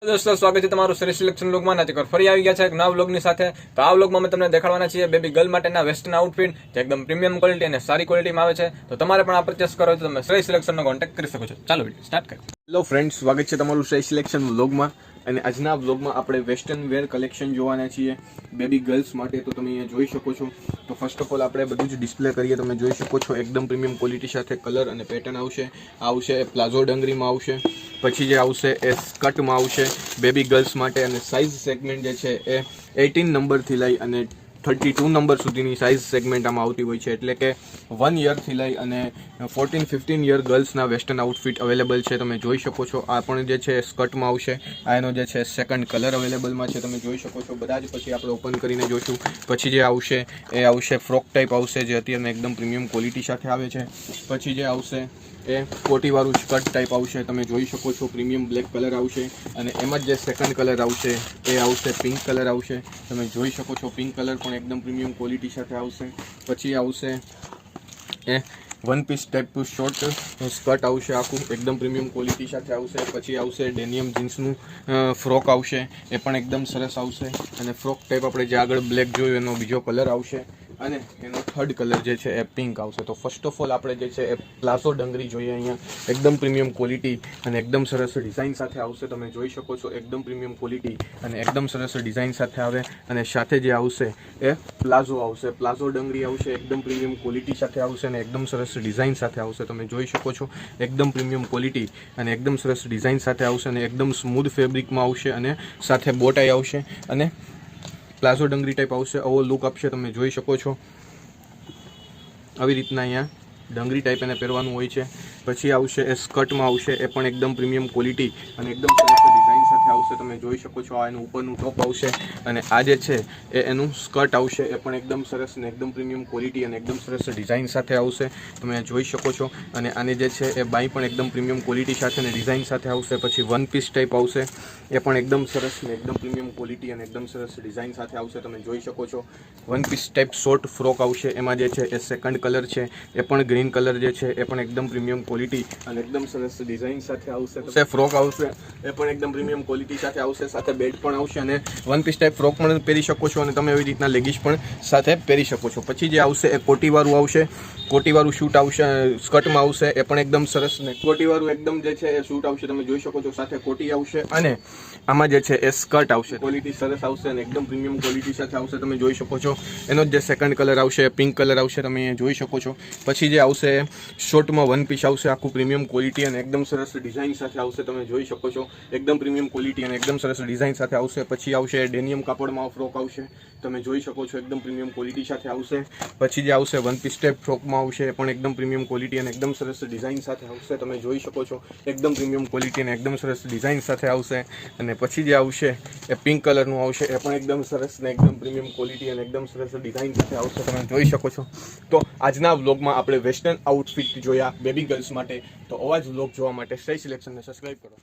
दोस्तों स्वागत है તમારું શ્રેષ્ઠ સિલેક્શન વ્લોગમાં નાચકર ફરી આવી ગયા છે એક નવા વ્લોગની સાથે। તો આ વ્લોગમાં અમે તમને દેખાડવાના છીએ બેબી ગર્લ માટેના વેસ્ટર્ન આઉટફિટ જે એકદમ પ્રીમિયમ ક્વોલિટી અને સારી ક્વોલિટીમાં આવે છે। તો તમારે પણ આ પરચેસ કરો તો તમે શ્રેષ્ઠ સિલેક્શનનો કોન્ટેક્ટ કરી શકો છો। ચાલો વિડિયો સ્ટાર્ટ કરીએ। હેલો ફ્રેન્ડ્સ, સ્વાગત છે તમારું શ્રેષ્ઠ સિલેક્શન વ્લોગમાં। અને આજના વ્લોગમાં આપણે વેસ્ટર્ન વેર કલેક્શન જોવાના છીએ બેબી ગર્લ્સ માટે। તો તમે અહીંયા જોઈ શકો છો। તો ફર્સ્ટ ઓફ ઓલ આપણે બધું જ ડિસ્પ્લે કરીએ। તમે જોઈ શકો છો એકદમ પ્રીમિયમ ક્વોલિટી સાથે કલર અને પેટર્ન આવશે પ્લાઝો ડંગરીમાં આવશે, પછી જે આવશે એ સ્કર્ટમાં આવશે બેબી ગર્લ્સ માટે। અને સાઇઝ સેગમેન્ટ જે છે એ 18 નંબરથી લઈ અને 32 નંબર સુધીની સાઇઝ સેગમેન્ટ આમાં આવતી હોય છે। એટલે કે 1 યરથી લઈ અને 14-15 યર ગર્લ્સના વેસ્ટર્ન આઉટફિટ અવેલેબલ છે। તમે જોઈ શકો છો આ પણ જે છે સ્કર્ટમાં આવશે। આ એનો જે છે સેકન્ડ કલર અવેલેબલમાં છે, તમે જોઈ શકો છો બધા જ। પછી આપણે ઓપન કરીને જોઈશું। પછી જે આવશે એ આવશે ફ્રોક ટાઈપ આવશે જે અત્યારે એકદમ પ્રીમિયમ ક્વોલિટી સાથે આવે છે। પછી જે આવશે એ કોટીવાળું સ્કર્ટ ટાઈપ આવશે, તમે જોઈ શકો છો પ્રીમિયમ બ્લેક કલર આવશે। અને એમાં જ જે સેકન્ડ કલર આવશે એ આવશે પિંક કલર આવશે, તમે જોઈ શકો છો પિંક કલર પણ એકદમ પ્રીમિયમ ક્વોલિટી સાથે આવશે। પછી આવશે એ one piece type short skirt આવશે, આખું એકદમ પ્રીમિયમ ક્વોલિટી સાથે આવશે। પછી આવશે ડેનિયમ જીન્સનું ફ્રોક આવશે, એ પણ એકદમ સરસ આવશે। અને ફ્રોક ટાઈપ આપણે જે આગળ બ્લેક જોયું એનો બીજો કલર આવશે અને એનો થર્ડ કલર જે છે એ પિંક આવશે। તો ફર્સ્ટ ઓફ ઓલ આપણે જે છે એ પ્લાઝો ડંગરી જોઈએ અહીંયા, એકદમ પ્રીમિયમ ક્વોલિટી અને એકદમ સરસ ડિઝાઇન સાથે આવશે, તમે જોઈ શકો છો એકદમ પ્રીમિયમ ક્વોલિટી અને એકદમ સરસ ડિઝાઇન સાથે આવે। અને સાથે જે આવશે એ પ્લાઝો આવશે, પ્લાઝો ડંગરી આવશે, એકદમ પ્રીમિયમ ક્વોલિટી સાથે આવશે અને એકદમ સરસ ડિઝાઇન સાથે આવશે, તમે જોઈ શકો છો એકદમ પ્રીમિયમ ક્વોલિટી અને એકદમ સરસ ડિઝાઇન સાથે આવશે અને એકદમ સ્મૂથ ફેબ્રિકમાં આવશે અને સાથે બોટાઈ આવશે અને પ્લાઝો ડંગરી ટાઈપ આવશે। આવો લુક આપશે, તમે જોઈ શકો છો આવી રીતના અહીંયા ડંગરી ટાઈપ એને પહેરવાનું હોય છે। પછી આવશે એ સ્કર્ટમાં આવશે, એ પણ એકદમ પ્રીમિયમ ક્વોલિટી અને એકદમ સરસ ડિઝાઇન સાથે આવશે, તમે જોઈ શકો છો આ એનું ઉપરનું ટોપ આવશે અને આ જે છે એ એનું સ્કર્ટ આવશે, એ પણ એકદમ સરસ ને એકદમ પ્રીમિયમ ક્વોલિટી અને એકદમ સરસ ડિઝાઇન સાથે આવશે, તમે જોઈ શકો છો। અને આની જે છે એ બાઈ પણ એકદમ પ્રીમિયમ ક્વોલિટી સાથે અને ડિઝાઇન સાથે આવશે। પછી વન પીસ ટાઈપ આવશે, એ પણ એકદમ સરસ ને એકદમ પ્રીમિયમ ક્વોલિટી અને એકદમ સરસ ડિઝાઇન સાથે આવશે, તમે જોઈ શકો છો। One piece type short frock આવશે, એમાં જે છે એ સેકન્ડ કલર છે એ પણ ગ્રીન કલર જે છે એ પણ એકદમ પ્રીમિયમ ક્વોલિટી અને એકદમ સરસ ડિઝાઇન સાથે આવશે। ફ્રોક આવશે એ પણ એકદમ પ્રીમિયમ ક્વોલિટી સાથે આવશે, સાથે બેલ્ટ પણ આવશે અને વન પીસ ટાઈપ ફ્રોક પણ પહેરી શકો છો અને તમે એવી રીતના લેગીસ પણ સાથે પહેરી શકો છો। પછી જે આવશે એ કોટીવાળું આવશે, કોટીવાળું શૂટ આવશે, સ્કર્ટમાં આવશે, એ પણ એકદમ સરસ ને કોટીવાળું એકદમ જે છે એ શૂટ આવશે, તમે જોઈ શકો છો સાથે કોટી આવશે અને આમાં જે છે એ સ્કર્ટ આવશે, ક્વોલિટી સરસ આવશે અને એકદમ પ્રીમિયમ ક્વોલિટી સાથે આવશે, તમે જોઈ શકો છો। એનો જે સેકન્ડ કલર આવશે પિંક કલર આવશે, તમે અહીંયા જોઈ શકો છો। પછી જે આવશે શોર્ટમાં વન પીસ આવશે, આખું પ્રીમિયમ ક્વોલિટી અને એકદમ સરસ ડિઝાઇન સાથે આવશે, તમે જોઈ શકો છો એકદમ પ્રીમિયમ ક્વોલિટી અને એકદમ સરસ ડિઝાઇન સાથે આવશે। પછી આવશે ડેનિયમ કાપડમાં ફ્રોક આવશે, તમે જોઈ શકો છો એકદમ પ્રીમિયમ ક્વોલિટી સાથે આવશે। પછી જે આવશે વન પીસ ટાઈપ ફ્રોકમાં આવશે, એ પણ એકદમ પ્રીમિયમ ક્વોલિટી અને એકદમ સરસ ડિઝાઇન સાથે આવશે, તમે જોઈ શકો છો એકદમ પ્રીમિયમ ક્વોલિટી અને એકદમ સરસ ડિઝાઇન સાથે આવશે। અને પછી જે આવશે એ પિંક કલરનું આવશે, એ પણ એકદમ સરસ ને એકદમ પ્રીમિયમ ક્વોલિટી અને એકદમ સરસ ડિઝાઇન સાથે આવશે, તમે જોઈ શકો છો। તો આજના વ્લોગમાં આપણે વેસ્ટર્ન આઉટફિટ જોયા બેબી ગર્લ્સ માટે। તો આવા જ વ્લોગ જોવા માટે શ્રેષ્ઠ સિલેક્શનને સબસ્ક્રાઇબ કરો।